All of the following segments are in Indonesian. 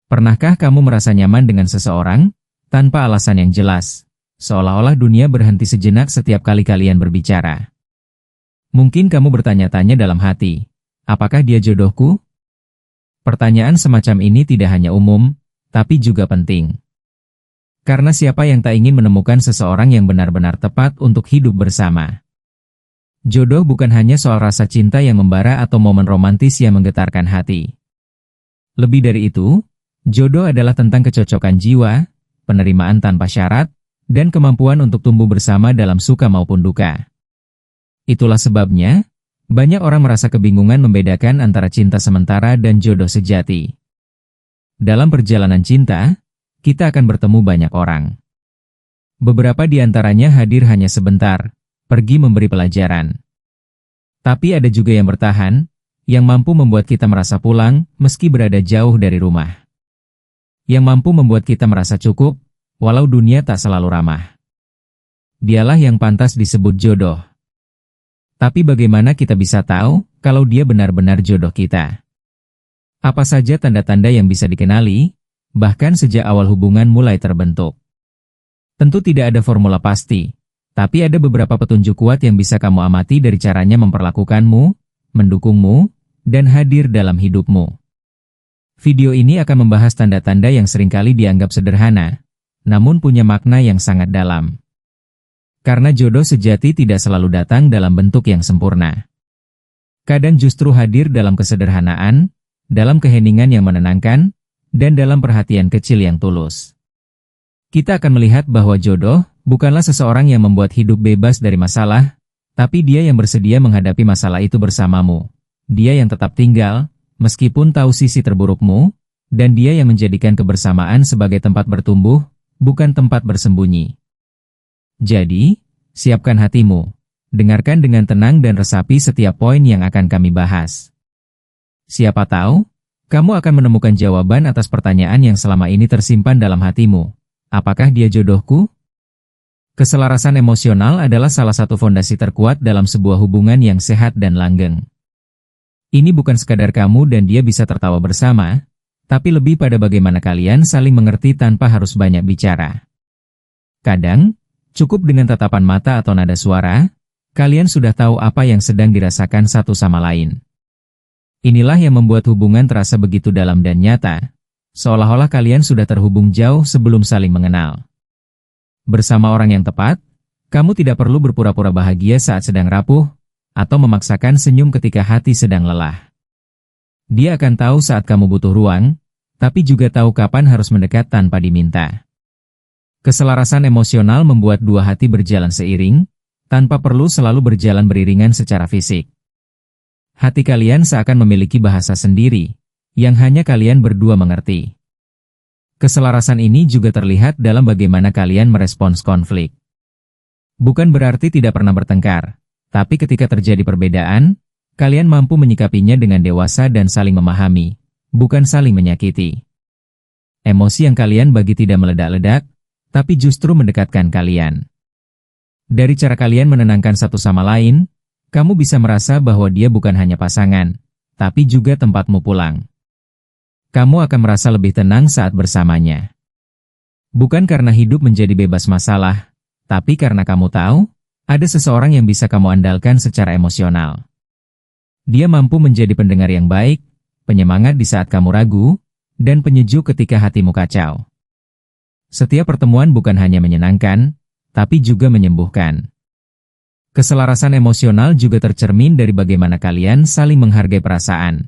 Pernahkah kamu merasa nyaman dengan seseorang, tanpa alasan yang jelas, seolah-olah dunia berhenti sejenak setiap kali kalian berbicara? Mungkin kamu bertanya-tanya dalam hati, apakah dia jodohku? Pertanyaan semacam ini tidak hanya umum, tapi juga penting. Karena siapa yang tak ingin menemukan seseorang yang benar-benar tepat untuk hidup bersama? Jodoh bukan hanya soal rasa cinta yang membara atau momen romantis yang menggetarkan hati. Lebih dari itu, jodoh adalah tentang kecocokan jiwa, penerimaan tanpa syarat, dan kemampuan untuk tumbuh bersama dalam suka maupun duka. Itulah sebabnya, banyak orang merasa kebingungan membedakan antara cinta sementara dan jodoh sejati. Dalam perjalanan cinta, kita akan bertemu banyak orang. Beberapa di antaranya hadir hanya sebentar, pergi memberi pelajaran. Tapi ada juga yang bertahan, yang mampu membuat kita merasa pulang meski berada jauh dari rumah. Yang mampu membuat kita merasa cukup, walau dunia tak selalu ramah. Dialah yang pantas disebut jodoh. Tapi bagaimana kita bisa tahu kalau dia benar-benar jodoh kita? Apa saja tanda-tanda yang bisa dikenali, bahkan sejak awal hubungan mulai terbentuk? Tentu tidak ada formula pasti, tapi ada beberapa petunjuk kuat yang bisa kamu amati dari caranya memperlakukanmu, mendukungmu, dan hadir dalam hidupmu. Video ini akan membahas tanda-tanda yang seringkali dianggap sederhana, namun punya makna yang sangat dalam. Karena jodoh sejati tidak selalu datang dalam bentuk yang sempurna. Kadang justru hadir dalam kesederhanaan, dalam keheningan yang menenangkan, dan dalam perhatian kecil yang tulus. Kita akan melihat bahwa jodoh bukanlah seseorang yang membuat hidup bebas dari masalah, tapi dia yang bersedia menghadapi masalah itu bersamamu. Dia yang tetap tinggal, meskipun tahu sisi terburukmu, dan dia yang menjadikan kebersamaan sebagai tempat bertumbuh, bukan tempat bersembunyi. Jadi, siapkan hatimu, dengarkan dengan tenang dan resapi setiap poin yang akan kami bahas. Siapa tahu, kamu akan menemukan jawaban atas pertanyaan yang selama ini tersimpan dalam hatimu. Apakah dia jodohku? Keselarasan emosional adalah salah satu fondasi terkuat dalam sebuah hubungan yang sehat dan langgeng. Ini bukan sekadar kamu dan dia bisa tertawa bersama, tapi lebih pada bagaimana kalian saling mengerti tanpa harus banyak bicara. Kadang, cukup dengan tatapan mata atau nada suara, kalian sudah tahu apa yang sedang dirasakan satu sama lain. Inilah yang membuat hubungan terasa begitu dalam dan nyata, seolah-olah kalian sudah terhubung jauh sebelum saling mengenal. Bersama orang yang tepat, kamu tidak perlu berpura-pura bahagia saat sedang rapuh, atau memaksakan senyum ketika hati sedang lelah. Dia akan tahu saat kamu butuh ruang, tapi juga tahu kapan harus mendekat tanpa diminta. Keselarasan emosional membuat dua hati berjalan seiring, tanpa perlu selalu berjalan beriringan secara fisik. Hati kalian seakan memiliki bahasa sendiri, yang hanya kalian berdua mengerti. Keselarasan ini juga terlihat dalam bagaimana kalian merespons konflik. Bukan berarti tidak pernah bertengkar, tapi ketika terjadi perbedaan, kalian mampu menyikapinya dengan dewasa dan saling memahami, bukan saling menyakiti. Emosi yang kalian bagi tidak meledak-ledak, tapi justru mendekatkan kalian. Dari cara kalian menenangkan satu sama lain, kamu bisa merasa bahwa dia bukan hanya pasangan, tapi juga tempatmu pulang. Kamu akan merasa lebih tenang saat bersamanya. Bukan karena hidup menjadi bebas masalah, tapi karena kamu tahu, ada seseorang yang bisa kamu andalkan secara emosional. Dia mampu menjadi pendengar yang baik, penyemangat di saat kamu ragu, dan penyejuk ketika hatimu kacau. Setiap pertemuan bukan hanya menyenangkan, tapi juga menyembuhkan. Keselarasan emosional juga tercermin dari bagaimana kalian saling menghargai perasaan.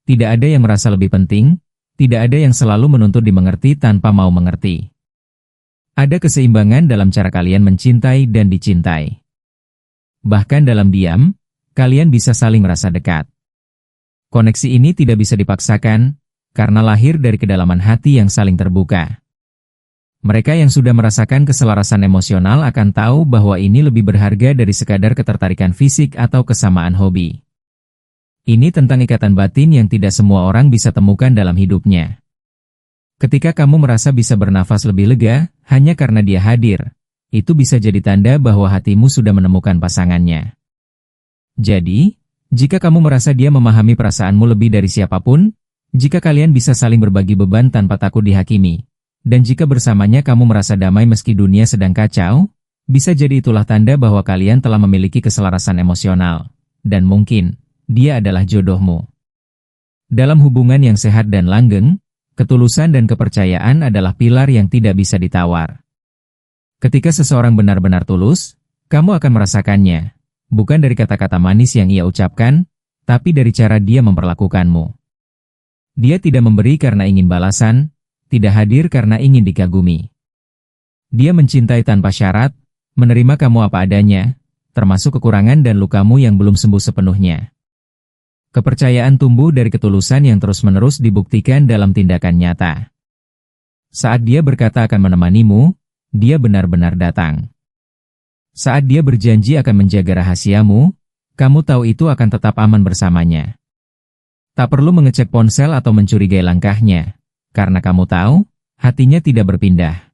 Tidak ada yang merasa lebih penting, tidak ada yang selalu menuntut dimengerti tanpa mau mengerti. Ada keseimbangan dalam cara kalian mencintai dan dicintai. Bahkan dalam diam, kalian bisa saling merasa dekat. Koneksi ini tidak bisa dipaksakan, karena lahir dari kedalaman hati yang saling terbuka. Mereka yang sudah merasakan keselarasan emosional akan tahu bahwa ini lebih berharga dari sekadar ketertarikan fisik atau kesamaan hobi. Ini tentang ikatan batin yang tidak semua orang bisa temukan dalam hidupnya. Ketika kamu merasa bisa bernafas lebih lega, hanya karena dia hadir, itu bisa jadi tanda bahwa hatimu sudah menemukan pasangannya. Jadi, jika kamu merasa dia memahami perasaanmu lebih dari siapapun, Jika kalian bisa saling berbagi beban tanpa takut dihakimi, dan jika bersamanya kamu merasa damai meski dunia sedang kacau, bisa jadi itulah tanda bahwa kalian telah memiliki keselarasan emosional. Dan mungkin, dia adalah jodohmu. Dalam hubungan yang sehat dan langgeng, ketulusan dan kepercayaan adalah pilar yang tidak bisa ditawar. Ketika seseorang benar-benar tulus, kamu akan merasakannya, bukan dari kata-kata manis yang ia ucapkan, tapi dari cara dia memperlakukanmu. Dia tidak memberi karena ingin balasan, tidak hadir karena ingin dikagumi. Dia mencintai tanpa syarat, menerima kamu apa adanya, termasuk kekurangan dan lukamu yang belum sembuh sepenuhnya. Kepercayaan tumbuh dari ketulusan yang terus-menerus dibuktikan dalam tindakan nyata. Saat dia berkata akan menemanimu, dia benar-benar datang. Saat dia berjanji akan menjaga rahasiamu, kamu tahu itu akan tetap aman bersamanya. Tak perlu mengecek ponsel atau mencurigai langkahnya, karena kamu tahu, hatinya tidak berpindah.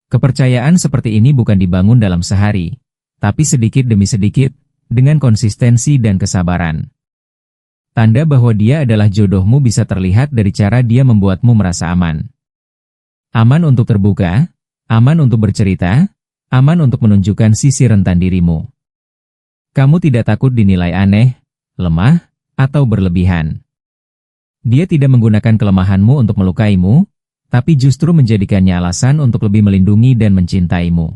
Kepercayaan seperti ini bukan dibangun dalam sehari, tapi sedikit demi sedikit, dengan konsistensi dan kesabaran. Tanda bahwa dia adalah jodohmu bisa terlihat dari cara dia membuatmu merasa aman. Aman untuk terbuka, aman untuk bercerita, aman untuk menunjukkan sisi rentan dirimu. Kamu tidak takut dinilai aneh, lemah, atau berlebihan. Dia tidak menggunakan kelemahanmu untuk melukaimu, tapi justru menjadikannya alasan untuk lebih melindungi dan mencintaimu.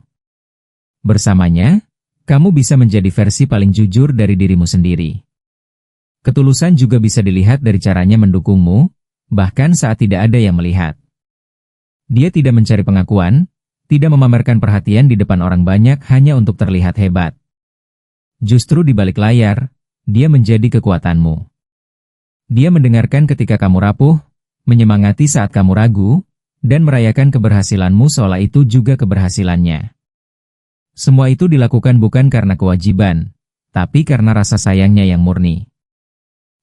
Bersamanya, kamu bisa menjadi versi paling jujur dari dirimu sendiri. Ketulusan juga bisa dilihat dari caranya mendukungmu, bahkan saat tidak ada yang melihat. Dia tidak mencari pengakuan, tidak memamerkan perhatian di depan orang banyak hanya untuk terlihat hebat. Justru di balik layar, dia menjadi kekuatanmu. Dia mendengarkan ketika kamu rapuh, menyemangati saat kamu ragu, dan merayakan keberhasilanmu seolah itu juga keberhasilannya. Semua itu dilakukan bukan karena kewajiban, tapi karena rasa sayangnya yang murni.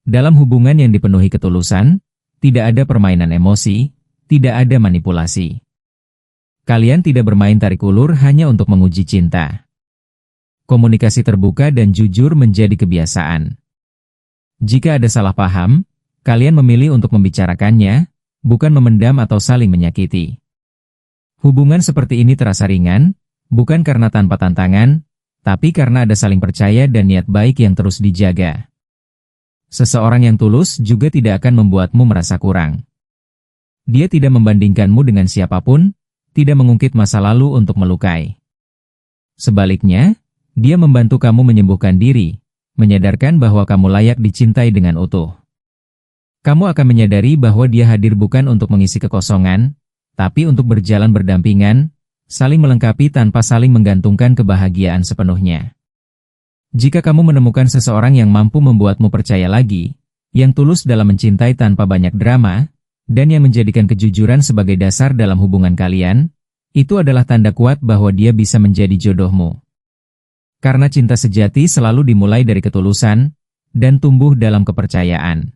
Dalam hubungan yang dipenuhi ketulusan, tidak ada permainan emosi, tidak ada manipulasi. Kalian tidak bermain tarik ulur hanya untuk menguji cinta. Komunikasi terbuka dan jujur menjadi kebiasaan. Jika ada salah paham, kalian memilih untuk membicarakannya, bukan memendam atau saling menyakiti. Hubungan seperti ini terasa ringan, bukan karena tanpa tantangan, tapi karena ada saling percaya dan niat baik yang terus dijaga. Seseorang yang tulus juga tidak akan membuatmu merasa kurang. Dia tidak membandingkanmu dengan siapapun, tidak mengungkit masa lalu untuk melukai. Sebaliknya, dia membantu kamu menyembuhkan diri, menyadarkan bahwa kamu layak dicintai dengan utuh. Kamu akan menyadari bahwa dia hadir bukan untuk mengisi kekosongan, tapi untuk berjalan berdampingan, saling melengkapi tanpa saling menggantungkan kebahagiaan sepenuhnya. Jika kamu menemukan seseorang yang mampu membuatmu percaya lagi, yang tulus dalam mencintai tanpa banyak drama, dan yang menjadikan kejujuran sebagai dasar dalam hubungan kalian, itu adalah tanda kuat bahwa dia bisa menjadi jodohmu. Karena cinta sejati selalu dimulai dari ketulusan, dan tumbuh dalam kepercayaan.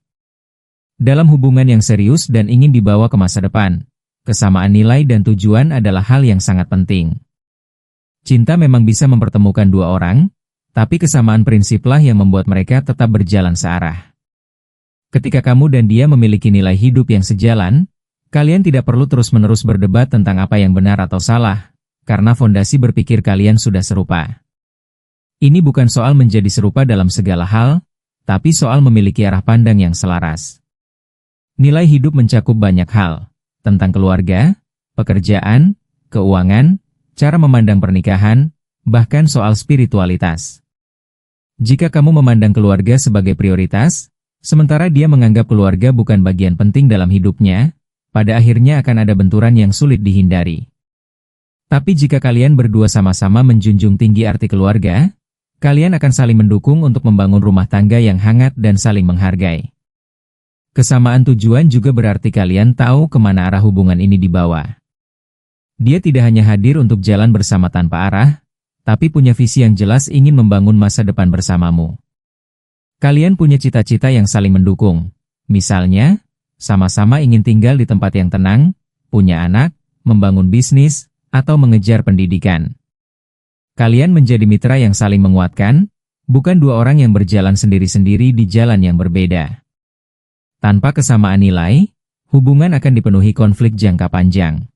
Dalam hubungan yang serius dan ingin dibawa ke masa depan, kesamaan nilai dan tujuan adalah hal yang sangat penting. Cinta memang bisa mempertemukan dua orang, tapi kesamaan prinsiplah yang membuat mereka tetap berjalan searah. Ketika kamu dan dia memiliki nilai hidup yang sejalan, kalian tidak perlu terus-menerus berdebat tentang apa yang benar atau salah, karena fondasi berpikir kalian sudah serupa. Ini bukan soal menjadi serupa dalam segala hal, tapi soal memiliki arah pandang yang selaras. Nilai hidup mencakup banyak hal, tentang keluarga, pekerjaan, keuangan, cara memandang pernikahan, bahkan soal spiritualitas. Jika kamu memandang keluarga sebagai prioritas, sementara dia menganggap keluarga bukan bagian penting dalam hidupnya, pada akhirnya akan ada benturan yang sulit dihindari. Tapi jika kalian berdua sama-sama menjunjung tinggi arti keluarga, kalian akan saling mendukung untuk membangun rumah tangga yang hangat dan saling menghargai. Kesamaan tujuan juga berarti kalian tahu kemana arah hubungan ini dibawa. Dia tidak hanya hadir untuk jalan bersama tanpa arah, tapi punya visi yang jelas ingin membangun masa depan bersamamu. Kalian punya cita-cita yang saling mendukung. Misalnya, sama-sama ingin tinggal di tempat yang tenang, punya anak, membangun bisnis, atau mengejar pendidikan. Kalian menjadi mitra yang saling menguatkan, bukan dua orang yang berjalan sendiri-sendiri di jalan yang berbeda. Tanpa kesamaan nilai, hubungan akan dipenuhi konflik jangka panjang.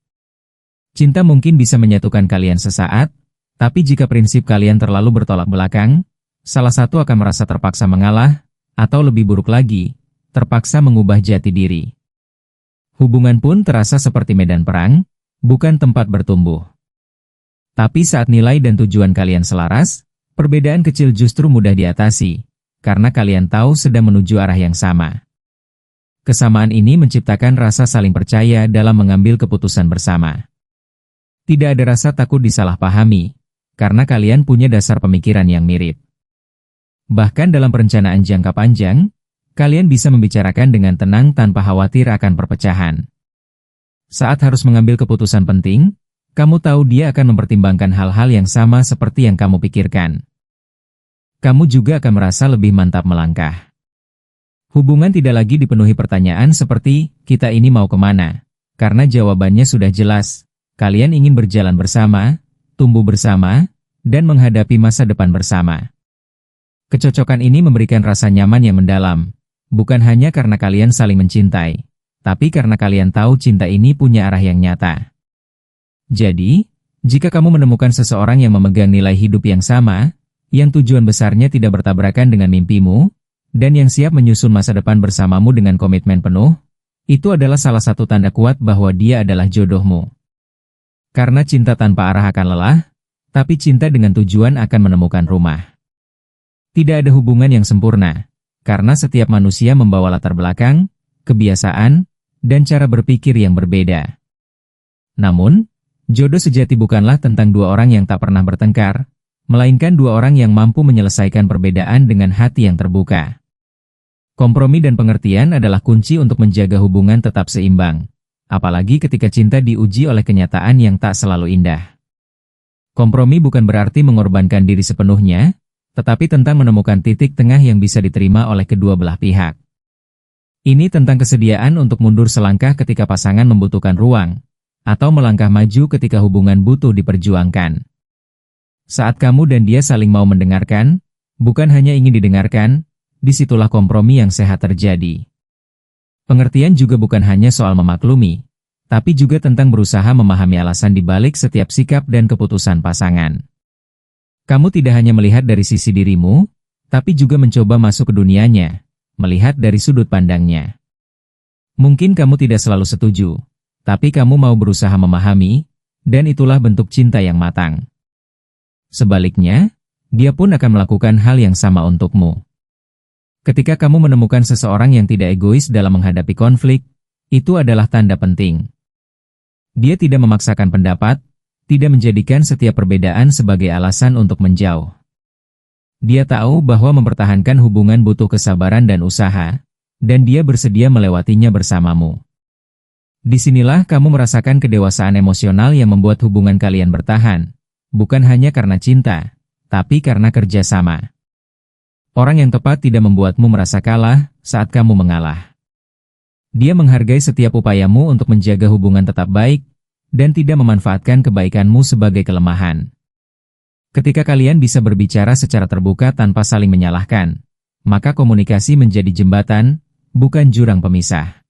Cinta mungkin bisa menyatukan kalian sesaat, tapi jika prinsip kalian terlalu bertolak belakang, salah satu akan merasa terpaksa mengalah, atau lebih buruk lagi, terpaksa mengubah jati diri. Hubungan pun terasa seperti medan perang, bukan tempat bertumbuh. Tapi saat nilai dan tujuan kalian selaras, perbedaan kecil justru mudah diatasi, karena kalian tahu sedang menuju arah yang sama. Kesamaan ini menciptakan rasa saling percaya dalam mengambil keputusan bersama. Tidak ada rasa takut disalahpahami, karena kalian punya dasar pemikiran yang mirip. Bahkan dalam perencanaan jangka panjang, kalian bisa membicarakan dengan tenang tanpa khawatir akan perpecahan. Saat harus mengambil keputusan penting, kamu tahu dia akan mempertimbangkan hal-hal yang sama seperti yang kamu pikirkan. Kamu juga akan merasa lebih mantap melangkah. Hubungan tidak lagi dipenuhi pertanyaan seperti, kita ini mau kemana? Karena jawabannya sudah jelas, kalian ingin berjalan bersama, tumbuh bersama, dan menghadapi masa depan bersama. Kecocokan ini memberikan rasa nyaman yang mendalam, bukan hanya karena kalian saling mencintai, tapi karena kalian tahu cinta ini punya arah yang nyata. Jadi, jika kamu menemukan seseorang yang memegang nilai hidup yang sama, yang tujuan besarnya tidak bertabrakan dengan mimpimu, dan yang siap menyusun masa depan bersamamu dengan komitmen penuh, itu adalah salah satu tanda kuat bahwa dia adalah jodohmu. Karena cinta tanpa arah akan lelah, tapi cinta dengan tujuan akan menemukan rumah. Tidak ada hubungan yang sempurna, karena setiap manusia membawa latar belakang, kebiasaan, dan cara berpikir yang berbeda. Namun, jodoh sejati bukanlah tentang dua orang yang tak pernah bertengkar, melainkan dua orang yang mampu menyelesaikan perbedaan dengan hati yang terbuka. Kompromi dan pengertian adalah kunci untuk menjaga hubungan tetap seimbang, apalagi ketika cinta diuji oleh kenyataan yang tak selalu indah. Kompromi bukan berarti mengorbankan diri sepenuhnya, tetapi tentang menemukan titik tengah yang bisa diterima oleh kedua belah pihak. Ini tentang kesediaan untuk mundur selangkah ketika pasangan membutuhkan ruang, atau melangkah maju ketika hubungan butuh diperjuangkan. Saat kamu dan dia saling mau mendengarkan, bukan hanya ingin didengarkan, disitulah kompromi yang sehat terjadi. Pengertian juga bukan hanya soal memaklumi, tapi juga tentang berusaha memahami alasan di balik setiap sikap dan keputusan pasangan. Kamu tidak hanya melihat dari sisi dirimu, tapi juga mencoba masuk ke dunianya, melihat dari sudut pandangnya. Mungkin kamu tidak selalu setuju, tapi kamu mau berusaha memahami, dan itulah bentuk cinta yang matang. Sebaliknya, dia pun akan melakukan hal yang sama untukmu. Ketika kamu menemukan seseorang yang tidak egois dalam menghadapi konflik, itu adalah tanda penting. Dia tidak memaksakan pendapat, tidak menjadikan setiap perbedaan sebagai alasan untuk menjauh. Dia tahu bahwa mempertahankan hubungan butuh kesabaran dan usaha, dan dia bersedia melewatinya bersamamu. Disinilah kamu merasakan kedewasaan emosional yang membuat hubungan kalian bertahan, bukan hanya karena cinta, tapi karena kerjasama. Orang yang tepat tidak membuatmu merasa kalah saat kamu mengalah. Dia menghargai setiap upayamu untuk menjaga hubungan tetap baik, dan tidak memanfaatkan kebaikanmu sebagai kelemahan. Ketika kalian bisa berbicara secara terbuka tanpa saling menyalahkan, maka komunikasi menjadi jembatan, bukan jurang pemisah.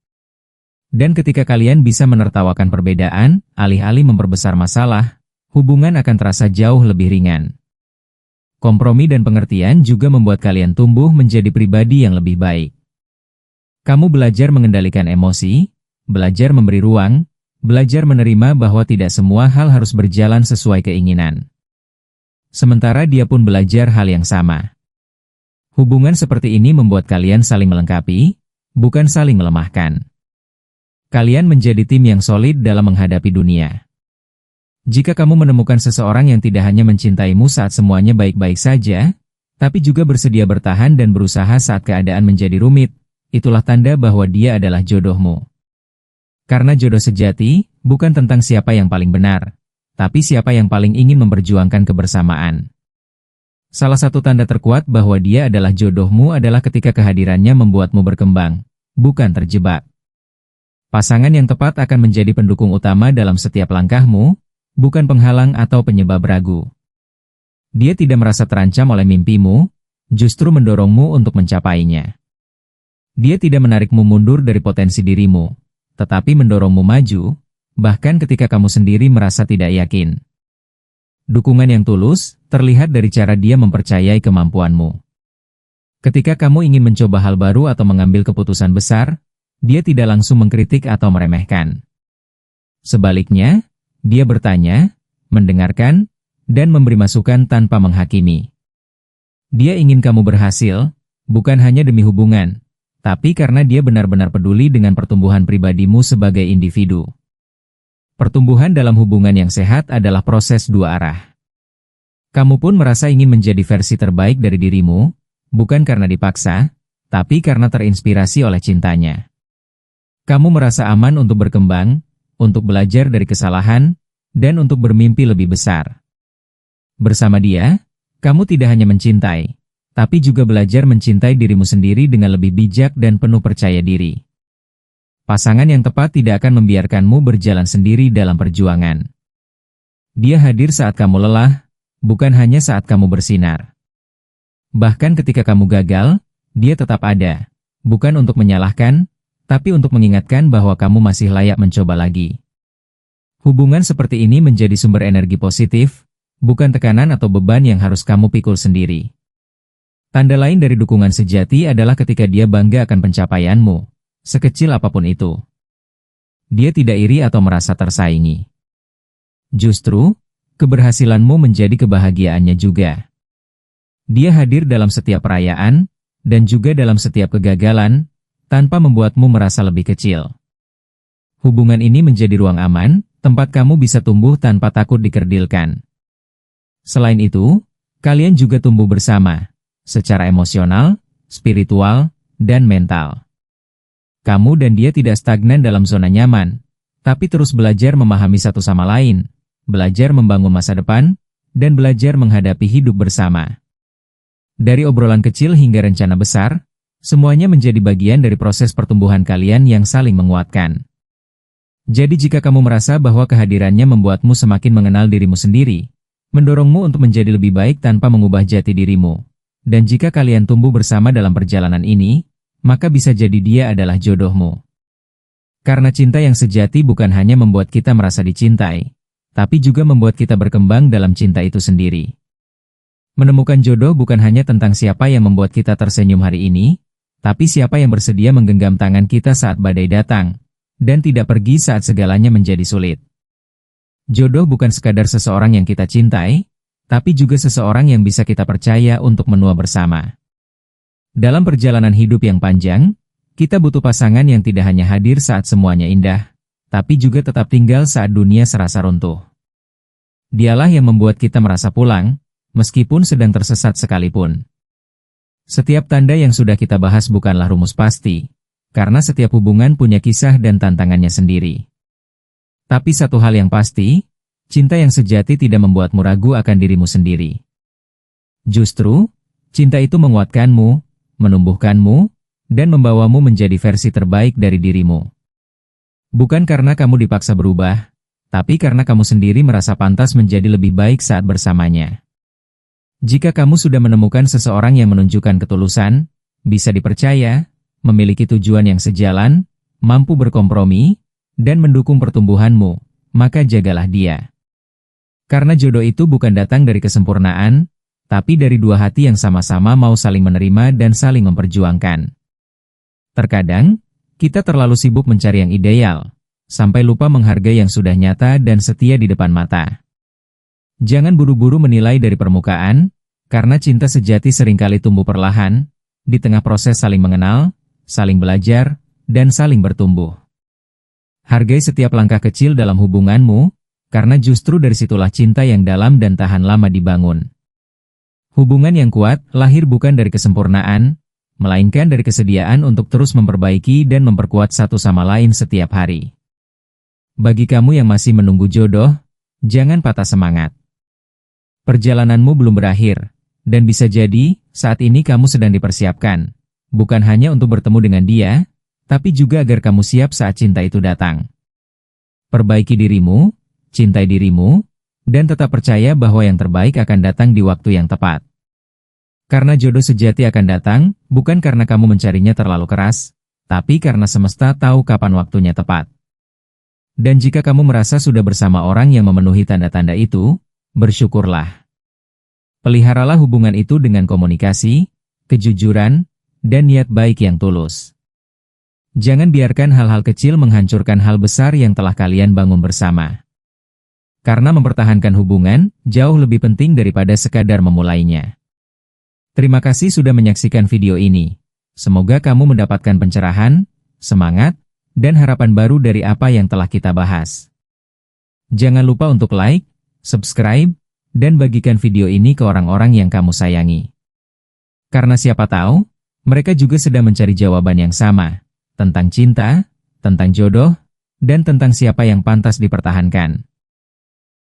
Dan ketika kalian bisa menertawakan perbedaan, alih-alih memperbesar masalah, hubungan akan terasa jauh lebih ringan. Kompromi dan pengertian juga membuat kalian tumbuh menjadi pribadi yang lebih baik. Kamu belajar mengendalikan emosi, belajar memberi ruang, belajar menerima bahwa tidak semua hal harus berjalan sesuai keinginan. Sementara dia pun belajar hal yang sama. Hubungan seperti ini membuat kalian saling melengkapi, bukan saling melemahkan. Kalian menjadi tim yang solid dalam menghadapi dunia. Jika kamu menemukan seseorang yang tidak hanya mencintaimu saat semuanya baik-baik saja, tapi juga bersedia bertahan dan berusaha saat keadaan menjadi rumit, itulah tanda bahwa dia adalah jodohmu. Karena jodoh sejati, bukan tentang siapa yang paling benar, tapi siapa yang paling ingin memperjuangkan kebersamaan. Salah satu tanda terkuat bahwa dia adalah jodohmu adalah ketika kehadirannya membuatmu berkembang, bukan terjebak. Pasangan yang tepat akan menjadi pendukung utama dalam setiap langkahmu, bukan penghalang atau penyebab ragu. Dia tidak merasa terancam oleh mimpimu, justru mendorongmu untuk mencapainya. Dia tidak menarikmu mundur dari potensi dirimu, tetapi mendorongmu maju, bahkan ketika kamu sendiri merasa tidak yakin. Dukungan yang tulus terlihat dari cara dia mempercayai kemampuanmu. Ketika kamu ingin mencoba hal baru atau mengambil keputusan besar, dia tidak langsung mengkritik atau meremehkan. Sebaliknya, dia bertanya, mendengarkan, dan memberi masukan tanpa menghakimi. Dia ingin kamu berhasil, bukan hanya demi hubungan, tapi karena dia benar-benar peduli dengan pertumbuhan pribadimu sebagai individu. Pertumbuhan dalam hubungan yang sehat adalah proses dua arah. Kamu pun merasa ingin menjadi versi terbaik dari dirimu, bukan karena dipaksa, tapi karena terinspirasi oleh cintanya. Kamu merasa aman untuk berkembang, untuk belajar dari kesalahan, dan untuk bermimpi lebih besar. Bersama dia, kamu tidak hanya mencintai, tapi juga belajar mencintai dirimu sendiri dengan lebih bijak dan penuh percaya diri. Pasangan yang tepat tidak akan membiarkanmu berjalan sendiri dalam perjuangan. Dia hadir saat kamu lelah, bukan hanya saat kamu bersinar. Bahkan ketika kamu gagal, dia tetap ada, bukan untuk menyalahkan, tapi untuk mengingatkan bahwa kamu masih layak mencoba lagi. Hubungan seperti ini menjadi sumber energi positif, bukan tekanan atau beban yang harus kamu pikul sendiri. Tanda lain dari dukungan sejati adalah ketika dia bangga akan pencapaianmu, sekecil apapun itu. Dia tidak iri atau merasa tersaingi. Justru, keberhasilanmu menjadi kebahagiaannya juga. Dia hadir dalam setiap perayaan, dan juga dalam setiap kegagalan, tanpa membuatmu merasa lebih kecil. Hubungan ini menjadi ruang aman, tempat kamu bisa tumbuh tanpa takut dikerdilkan. Selain itu, kalian juga tumbuh bersama, secara emosional, spiritual, dan mental. Kamu dan dia tidak stagnan dalam zona nyaman, tapi terus belajar memahami satu sama lain, belajar membangun masa depan, dan belajar menghadapi hidup bersama. Dari obrolan kecil hingga rencana besar, semuanya menjadi bagian dari proses pertumbuhan kalian yang saling menguatkan. Jadi jika kamu merasa bahwa kehadirannya membuatmu semakin mengenal dirimu sendiri, mendorongmu untuk menjadi lebih baik tanpa mengubah jati dirimu, dan jika kalian tumbuh bersama dalam perjalanan ini, maka bisa jadi dia adalah jodohmu. Karena cinta yang sejati bukan hanya membuat kita merasa dicintai, tapi juga membuat kita berkembang dalam cinta itu sendiri. Menemukan jodoh bukan hanya tentang siapa yang membuat kita tersenyum hari ini, tapi siapa yang bersedia menggenggam tangan kita saat badai datang, dan tidak pergi saat segalanya menjadi sulit. Jodoh bukan sekadar seseorang yang kita cintai, tapi juga seseorang yang bisa kita percaya untuk menua bersama. Dalam perjalanan hidup yang panjang, kita butuh pasangan yang tidak hanya hadir saat semuanya indah, tapi juga tetap tinggal saat dunia serasa runtuh. Dialah yang membuat kita merasa pulang, meskipun sedang tersesat sekalipun. Setiap tanda yang sudah kita bahas bukanlah rumus pasti, karena setiap hubungan punya kisah dan tantangannya sendiri. Tapi satu hal yang pasti, cinta yang sejati tidak membuatmu ragu akan dirimu sendiri. Justru, cinta itu menguatkanmu, menumbuhkanmu, dan membawamu menjadi versi terbaik dari dirimu. Bukan karena kamu dipaksa berubah, tapi karena kamu sendiri merasa pantas menjadi lebih baik saat bersamanya. Jika kamu sudah menemukan seseorang yang menunjukkan ketulusan, bisa dipercaya, memiliki tujuan yang sejalan, mampu berkompromi, dan mendukung pertumbuhanmu, maka jagalah dia. Karena jodoh itu bukan datang dari kesempurnaan, tapi dari dua hati yang sama-sama mau saling menerima dan saling memperjuangkan. Terkadang, kita terlalu sibuk mencari yang ideal, sampai lupa menghargai yang sudah nyata dan setia di depan mata. Jangan buru-buru menilai dari permukaan, karena cinta sejati seringkali tumbuh perlahan, di tengah proses saling mengenal, saling belajar, dan saling bertumbuh. Hargai setiap langkah kecil dalam hubunganmu, karena justru dari situlah cinta yang dalam dan tahan lama dibangun. Hubungan yang kuat lahir bukan dari kesempurnaan, melainkan dari kesediaan untuk terus memperbaiki dan memperkuat satu sama lain setiap hari. Bagi kamu yang masih menunggu jodoh, jangan patah semangat. Perjalananmu belum berakhir, dan bisa jadi saat ini kamu sedang dipersiapkan, bukan hanya untuk bertemu dengan dia, tapi juga agar kamu siap saat cinta itu datang. Perbaiki dirimu, cintai dirimu, dan tetap percaya bahwa yang terbaik akan datang di waktu yang tepat. Karena jodoh sejati akan datang, bukan karena kamu mencarinya terlalu keras, tapi karena semesta tahu kapan waktunya tepat. Dan jika kamu merasa sudah bersama orang yang memenuhi tanda-tanda itu, bersyukurlah. Peliharalah hubungan itu dengan komunikasi, kejujuran, dan niat baik yang tulus. Jangan biarkan hal-hal kecil menghancurkan hal besar yang telah kalian bangun bersama. Karena mempertahankan hubungan, jauh lebih penting daripada sekadar memulainya. Terima kasih sudah menyaksikan video ini. Semoga kamu mendapatkan pencerahan, semangat, dan harapan baru dari apa yang telah kita bahas. Jangan lupa untuk like, subscribe, dan bagikan video ini ke orang-orang yang kamu sayangi. Karena siapa tahu, mereka juga sedang mencari jawaban yang sama, tentang cinta, tentang jodoh, dan tentang siapa yang pantas dipertahankan.